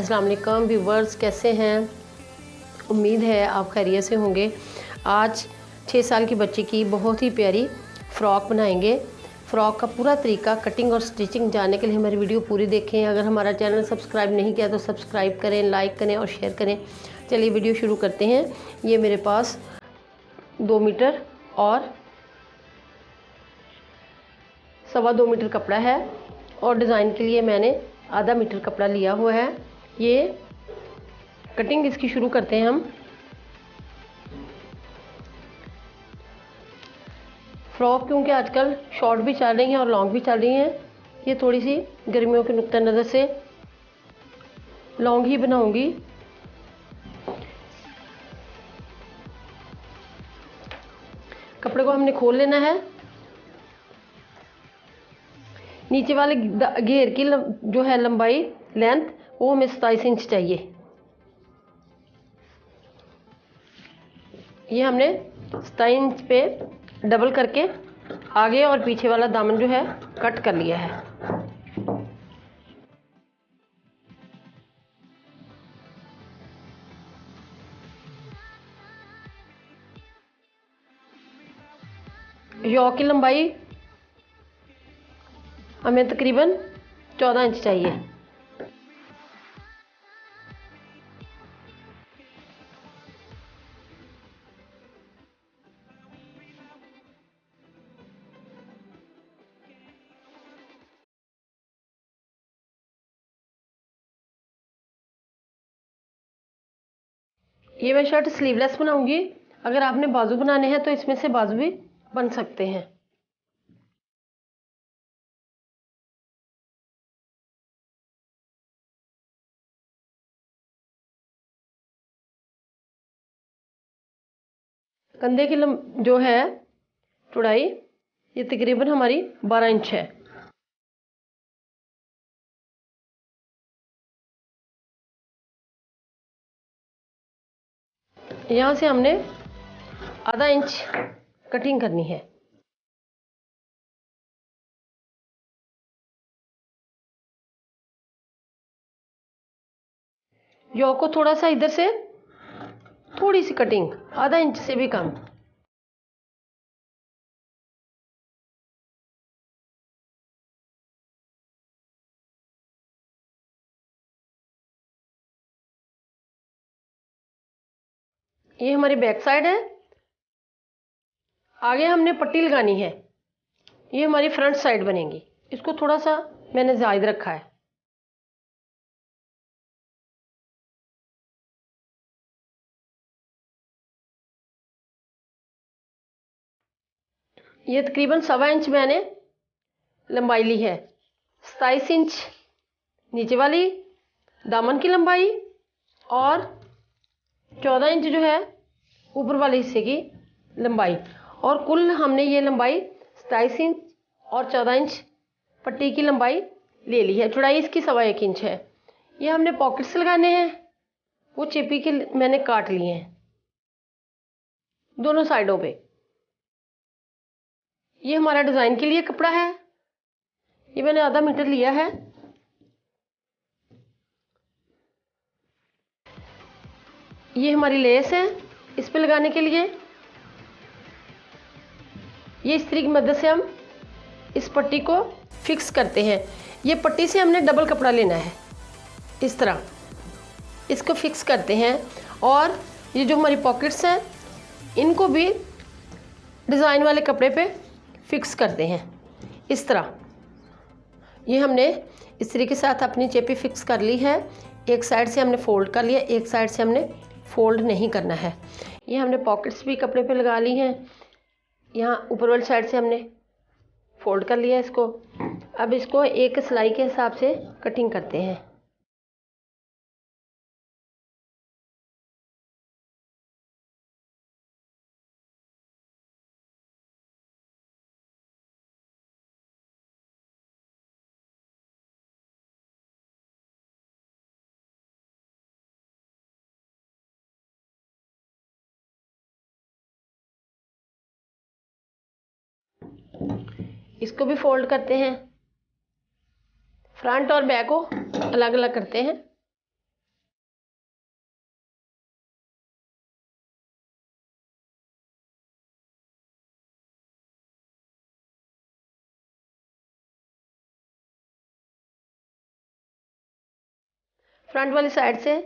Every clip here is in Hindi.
अस्सलाम वालेकुम व्यूवर्स, कैसे हैं? उम्मीद है आप खैरियत से होंगे। आज 6 साल की बच्ची की बहुत ही प्यारी फ़्रॉक बनाएंगे। फ़्रॉक का पूरा तरीका, कटिंग और स्टिचिंग जानने के लिए हमारी वीडियो पूरी देखें। अगर हमारा चैनल सब्सक्राइब नहीं किया तो सब्सक्राइब करें, लाइक करें और शेयर करें। चलिए वीडियो शुरू करते हैं। ये मेरे पास 2 मीटर और 2.25 मीटर कपड़ा है और डिज़ाइन के लिए मैंने आधा मीटर कपड़ा लिया हुआ है। ये कटिंग इसकी शुरू करते हैं हम। फ्रॉक क्योंकि आजकल शॉर्ट भी चल रही हैं और लॉन्ग भी चल रही हैं, ये थोड़ी सी गर्मियों के नुक्ता नज़र से लॉन्ग ही बनाऊंगी। कपड़े को हमने खोल लेना है। नीचे वाले घेर की जो है लंबाई, लेंथ, वो हमें 27 इंच चाहिए। ये हमने 27 इंच पे डबल करके आगे और पीछे वाला दामन जो है कट कर लिया है। यॉ की लंबाई हमें तकरीबन 14 इंच चाहिए। ये मैं शर्ट स्लीवलेस बनाऊंगी। अगर आपने बाजू बनाने हैं तो इसमें से बाजू भी बन सकते हैं। कंधे की जो है चौड़ाई, ये तकरीबन हमारी 12 इंच है। यहाँ से हमने आधा इंच कटिंग करनी है। यॉ को थोड़ा सा इधर से थोड़ी सी कटिंग, आधा इंच से भी कम। ये हमारी बैक साइड है। आगे हमने पट्टी लगानी है। ये हमारी फ्रंट साइड बनेगी। इसको थोड़ा सा मैंने ज़ायद रखा है। ये तकरीबन 1.25 इंच मैंने लंबाई ली है। 27 इंच नीचे वाली दामन की लंबाई और 14 इंच जो है ऊपर वाले हिस्से की लंबाई, और कुल हमने ये लंबाई 27 इंच और 14 इंच पट्टी की लंबाई ले ली है। चौड़ाई इसकी 1.25 इंच है। ये हमने पॉकेट्स लगाने हैं, वो चेपी के मैंने काट लिए हैं दोनों साइडों पे। ये हमारा डिज़ाइन के लिए कपड़ा है। ये मैंने आधा मीटर लिया है। ये हमारी लेस है इस पे लगाने के लिए। ये इस्त्री की मदद से हम इस पट्टी को फिक्स करते हैं। ये पट्टी से हमने डबल कपड़ा लेना है, इस तरह इसको फिक्स करते हैं। और ये जो हमारी पॉकेट्स हैं इनको भी डिज़ाइन वाले कपड़े पे फिक्स करते हैं इस तरह। ये हमने इस्त्री के साथ अपनी चेपी फिक्स कर ली है। एक साइड से हमने फ़ोल्ड कर लिया, एक साइड से हमने फ़ोल्ड नहीं करना है। ये हमने पॉकेट्स भी कपड़े पे लगा ली हैं। यहाँ ऊपर वाली साइड से हमने फ़ोल्ड कर लिया इसको। अब इसको एक सिलाई के हिसाब से कटिंग करते हैं। इसको भी फोल्ड करते हैं। फ्रंट और बैक को अलग अलग करते हैं। फ्रंट वाली साइड से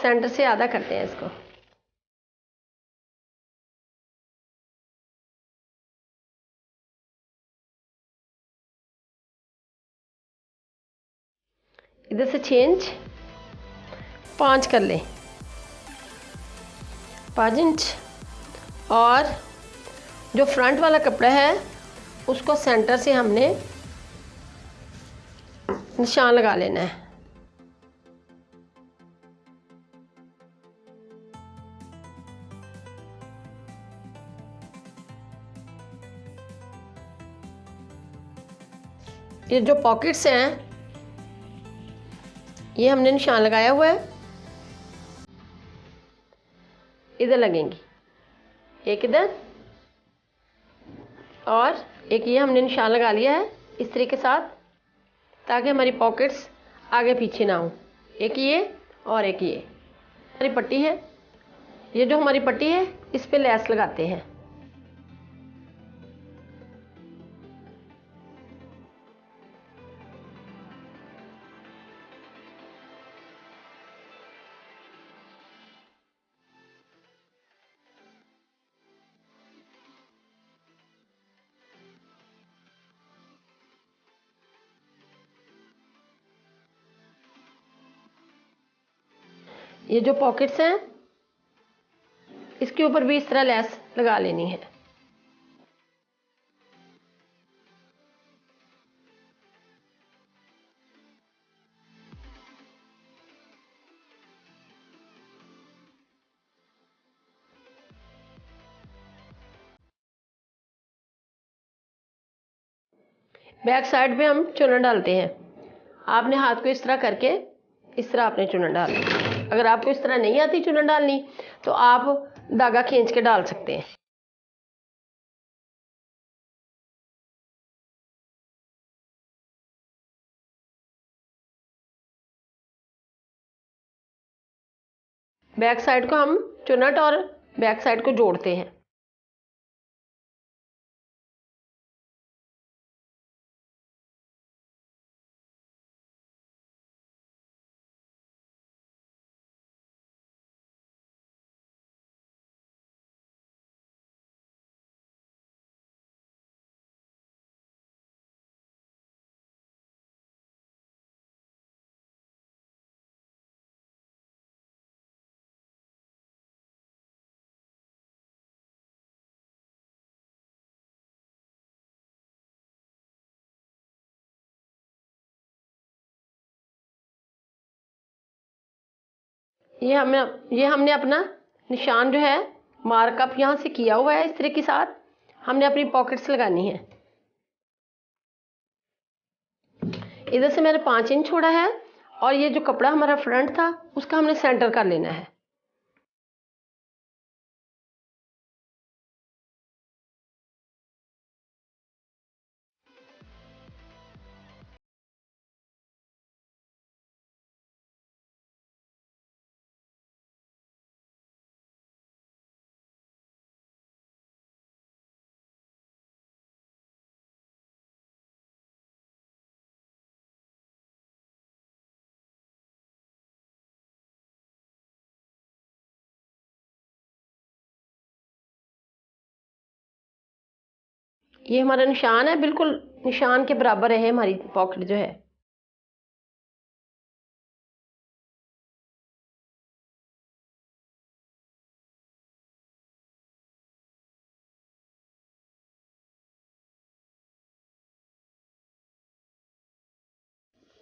सेंटर से आधा करते हैं इसको। इधर से चेंज 5 कर लें, 5 इंच। और जो फ्रंट वाला कपड़ा है उसको सेंटर से हमने निशान लगा लेना है। ये जो पॉकेट्स हैं ये हमने निशान लगाया हुआ है, इधर लगेंगी, एक इधर और एक ये हमने निशान लगा लिया है इस तरीके के साथ, ताकि हमारी पॉकेट्स आगे पीछे ना हो। एक ये और एक ये हमारी पट्टी है। ये जो हमारी पट्टी है इस पे लेस लगाते हैं। ये जो पॉकेट्स हैं इसके ऊपर भी इस तरह लेस लगा लेनी है। बैक साइड पे हम चुनन डालते हैं। आपने हाथ को इस तरह करके इस तरह आपने चुनन डालनी। अगर आपको इस तरह नहीं आती चुनन डालनी तो आप धागा खींच के डाल सकते हैं। बैक साइड को हम चुनट और बैक साइड को जोड़ते हैं। ये हमने अपना निशान जो है मार्कअप यहाँ से किया हुआ है। इस तरह के साथ हमने अपनी पॉकेट्स लगानी है। इधर से मैंने 5 इंच छोड़ा है और ये जो कपड़ा हमारा फ्रंट था उसका हमने सेंटर कर लेना है। ये हमारा निशान है, बिल्कुल निशान के बराबर है हमारी पॉकेट जो है।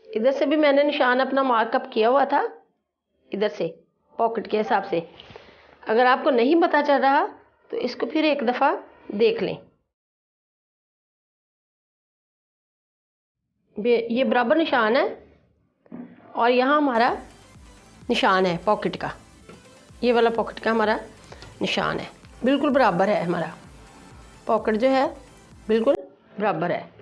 इधर से भी मैंने निशान अपना मार्कअप किया हुआ था, इधर से पॉकेट के हिसाब से। अगर आपको नहीं पता चल रहा तो इसको फिर एक दफ़ा देख लें। ये बराबर निशान है और यहाँ हमारा निशान है पॉकेट का। ये वाला पॉकेट का हमारा निशान है, बिल्कुल बराबर है। हमारा पॉकेट जो है बिल्कुल बराबर है।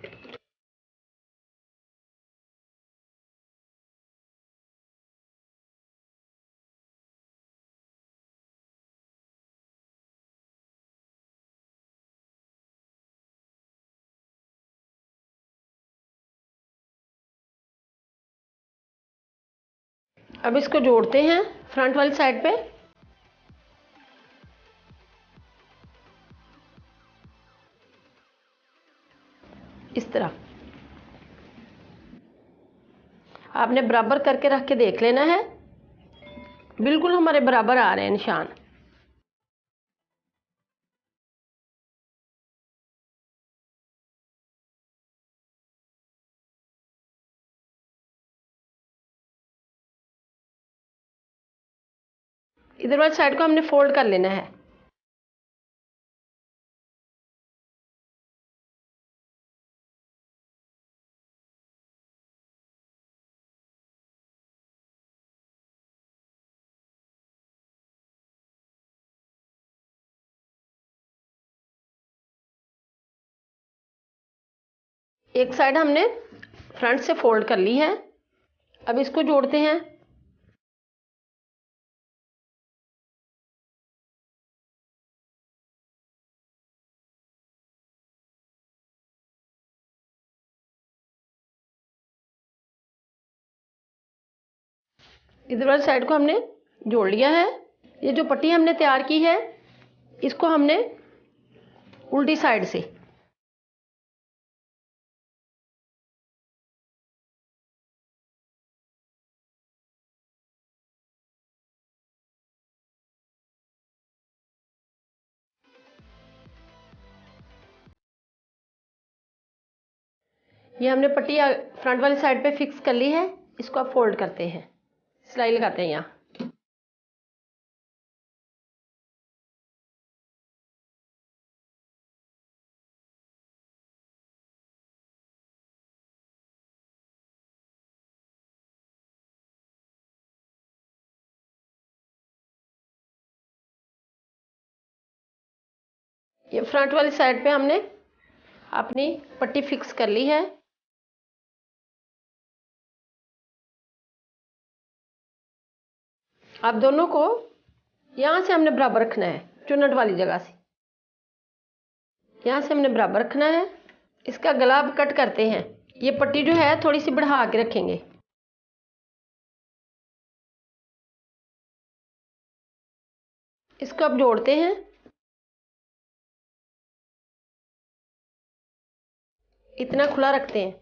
अब इसको जोड़ते हैं फ्रंट वाली साइड पे। इस तरह आपने बराबर करके रख के देख लेना है, बिल्कुल हमारे बराबर आ रहे हैं निशान। इधर वाली साइड को हमने फोल्ड कर लेना है। एक साइड हमने फ्रंट से फोल्ड कर ली है। अब इसको जोड़ते हैं। इधर वाली साइड को हमने जोड़ लिया है। ये जो पट्टी हमने तैयार की है, इसको हमने उल्टी साइड से ये हमने पट्टी फ्रंट वाली साइड पे फिक्स कर ली है। इसको आप फोल्ड करते हैं, सिलाई लगाते हैं यहाँ। ये फ्रंट वाली साइड पे हमने अपनी पट्टी फिक्स कर ली है। अब दोनों को यहाँ से हमने बराबर रखना है, चुन्नट वाली जगह से यहाँ से हमने बराबर रखना है। इसका गला अब कट करते हैं। ये पट्टी जो है थोड़ी सी बढ़ा के रखेंगे। इसको अब जोड़ते हैं। इतना खुला रखते हैं।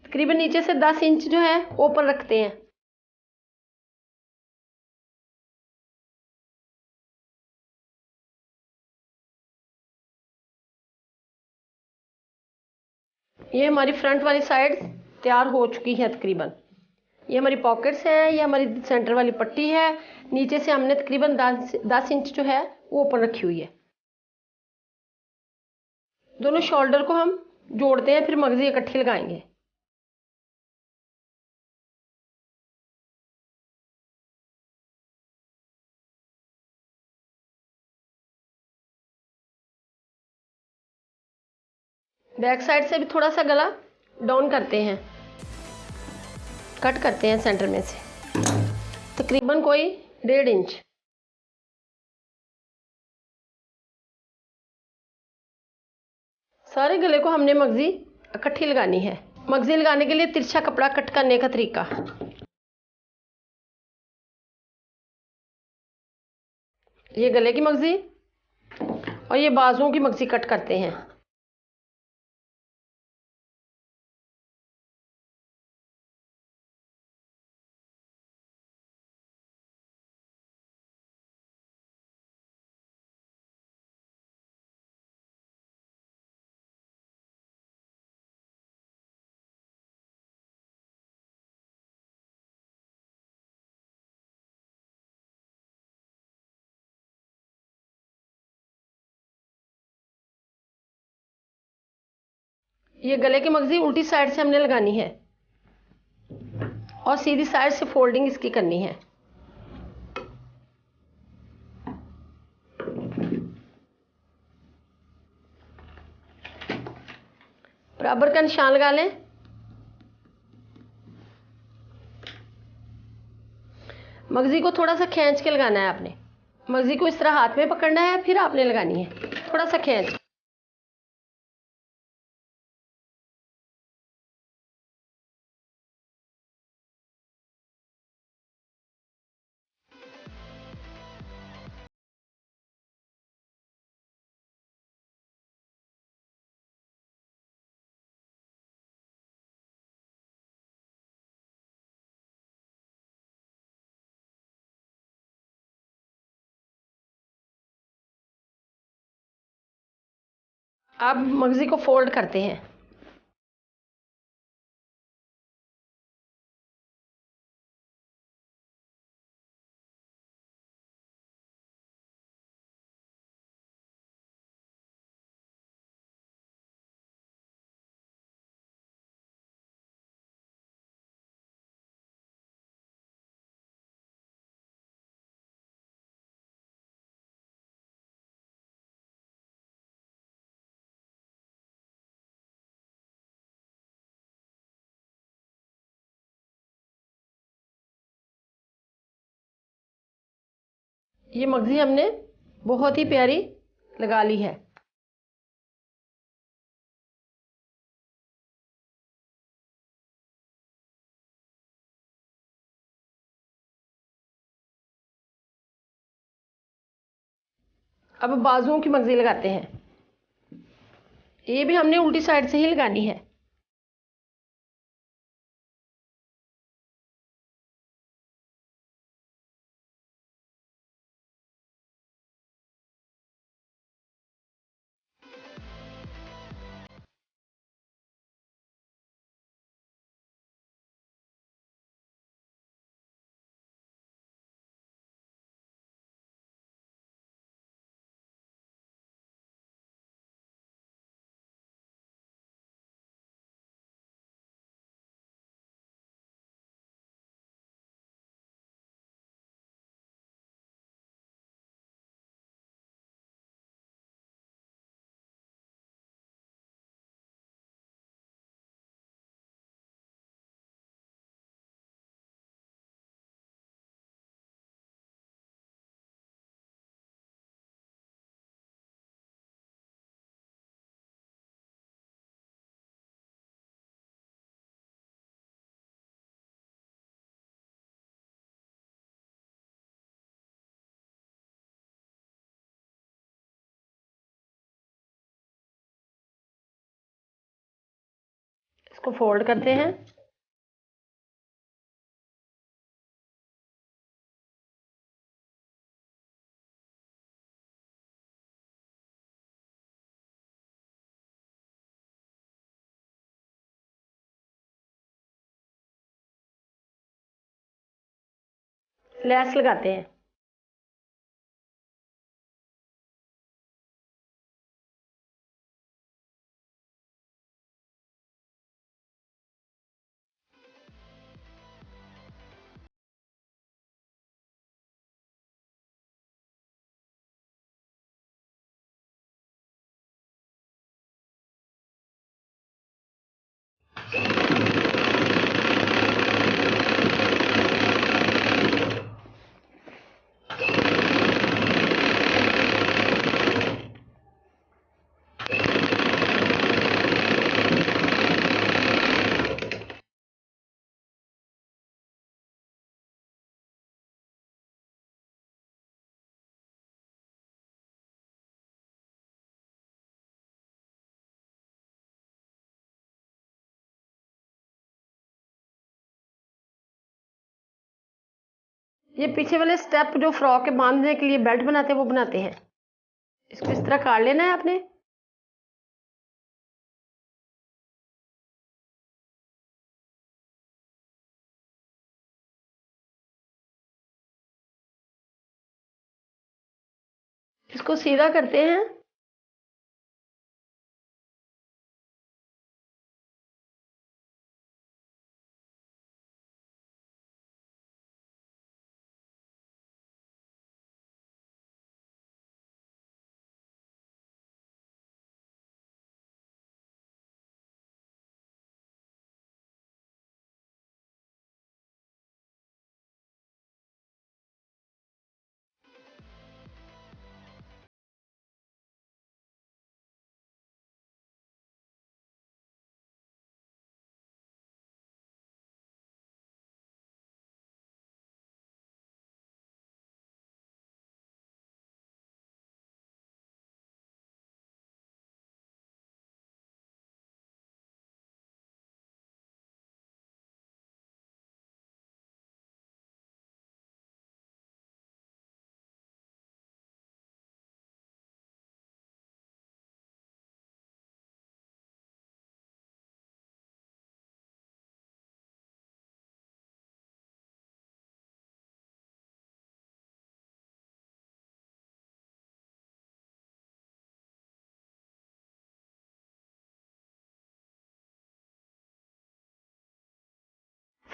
तकरीबन नीचे से 10 इंच जो है ऊपर रखते हैं। ये हमारी फ्रंट वाली साइड तैयार हो चुकी है तकरीबन। ये हमारी पॉकेट्स हैं, ये हमारी सेंटर वाली पट्टी है। नीचे से हमने तकरीबन 10 इंच जो है वो ऊपर रखी हुई है। दोनों शोल्डर को हम जोड़ते हैं, फिर मगजी इकट्ठी लगाएंगे। बैक साइड से भी थोड़ा सा गला डाउन करते हैं, कट करते हैं सेंटर में से तकरीबन कोई 1.5 इंच। सारे गले को हमने मगजी इकट्ठी लगानी है। मगजी लगाने के लिए तिरछा कपड़ा कट करने का तरीका। ये गले की मगजी और ये बाजुओं की मगजी कट करते हैं। ये गले की मगजी उल्टी साइड से हमने लगानी है और सीधी साइड से फोल्डिंग इसकी करनी है। बराबर का निशान लगा लें। मगजी को थोड़ा सा खींच के लगाना है आपने। मगजी को इस तरह हाथ में पकड़ना है, फिर आपने लगानी है थोड़ा सा खींच। अब मगजी को फोल्ड करते हैं। ये मगजी हमने बहुत ही प्यारी लगा ली है। अब बाजुओं की मगजी लगाते हैं। ये भी हमने उल्टी साइड से ही लगानी है। इसको फोल्ड करते हैं। लेस लगाते हैं। ये पीछे वाले स्टेप जो फ्रॉक के बांधने के लिए बेल्ट बनाते हैं वो बनाते हैं। इसको इस तरह काट लेना है आपने। इसको सीधा करते हैं।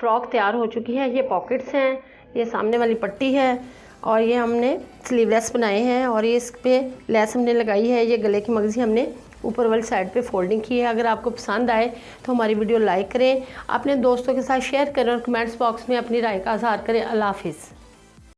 फ़्रॉक तैयार हो चुकी है। ये पॉकेट्स हैं, ये सामने वाली पट्टी है और ये हमने स्लीवलेस बनाए हैं और ये इस पर लेस हमने लगाई है। ये गले की मगज़ी हमने ऊपर वाली साइड पे फोल्डिंग की है। अगर आपको पसंद आए तो हमारी वीडियो लाइक करें, अपने दोस्तों के साथ शेयर करें और कमेंट्स बॉक्स में अपनी राय का इज़हार करें। अल्लाह हाफिज़।